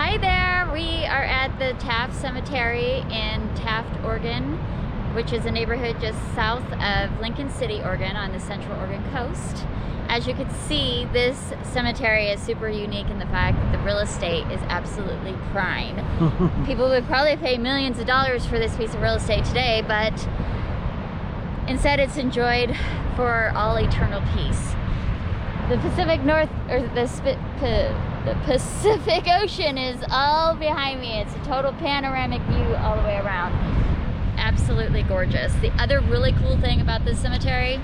Hi there, we are at the Taft Cemetery in Taft, Oregon, which is a neighborhood just south of Lincoln City, Oregon, on the Central Oregon coast. As you can see, this cemetery is super unique in the fact that the real estate is absolutely prime. People would probably pay millions of dollars for this piece of real estate today, but instead it's enjoyed for all eternal peace. The Pacific Pacific Ocean is all behind me. It's a total panoramic view all the way around. Absolutely gorgeous. The other really cool thing about this cemetery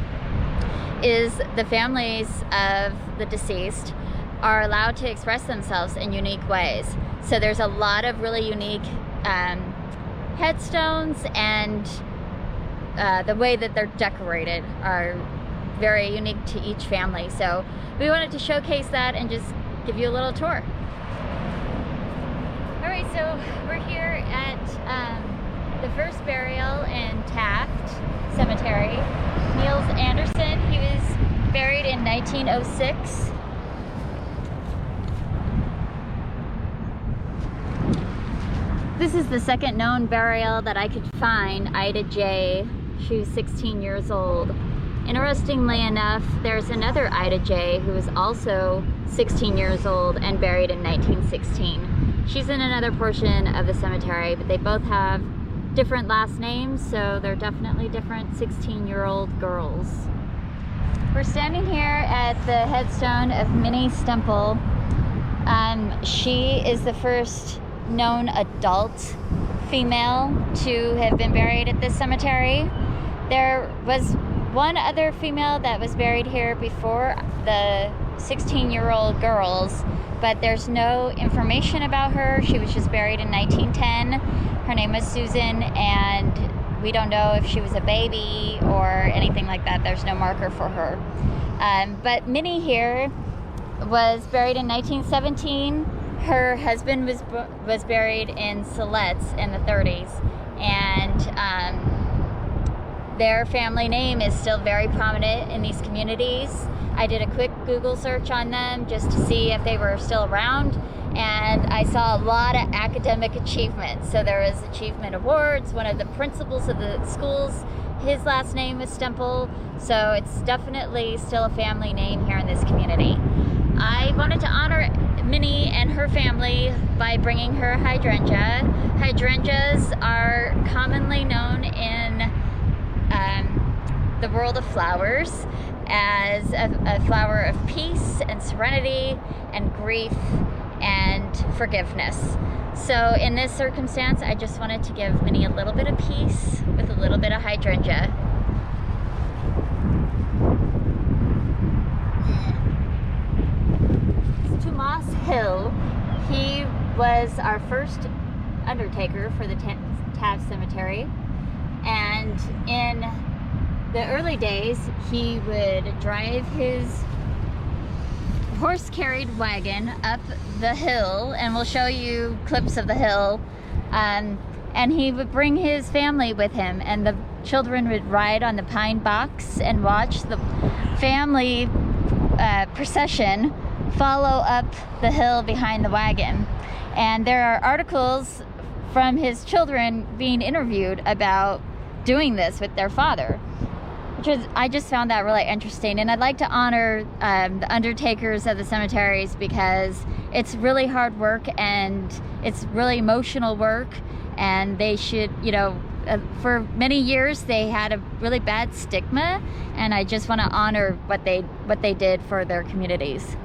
is the families of the deceased are allowed to express themselves in unique ways. So there's a lot of really unique headstones, and the way that they're decorated are very unique to each family. So we wanted to showcase that and just give you a little tour. All right, so we're here at the first burial in Taft Cemetery. Niels Anderson, he was buried in 1906. This is the second known burial that I could find, Ida J. She was 16 years old. Interestingly enough, there's another Ida J. who was also 16 years old and buried in 1916. She's in another portion of the cemetery, but they both have different last names, so they're definitely different 16-year-old girls. We're standing here at the headstone of Minnie Stemple. She is the first known adult female to have been buried at this cemetery. There was one other female that was buried here before the 16-year-old girls, but there's no information about her. She was just buried in 1910. Her name was Susan, and we don't know if she was a baby or anything like that. There's no marker for her. But Minnie here was buried in 1917. Her husband was buried in Siletz in the 30s, and their family name is still very prominent in these communities. I did a quick Google search on them just to see if they were still around, and I saw a lot of academic achievements. So there was achievement awards. One of the principals of the schools, his last name is Stemple, so it's definitely still a family name here in this community. I wanted to honor Minnie and her family by bringing her a hydrangea. Hydrangeas are commonly known in the world of flowers as a flower of peace and serenity and grief and forgiveness. So in this circumstance, I just wanted to give Minnie a little bit of peace with a little bit of hydrangea. Tomas Hill, he was our first undertaker for the Taft Cemetery, and in the early days he would drive his horse-carried wagon up the hill, and we'll show you clips of the hill, and he would bring his family with him, and the children would ride on the pine box and watch the family procession follow up the hill behind the wagon. And there are articles from his children being interviewed about doing this with their father, I just found that really interesting. And I'd like to honor the undertakers of the cemeteries, because it's really hard work and it's really emotional work, and they should, you know, for many years they had a really bad stigma, and I just want to honor what they did for their communities.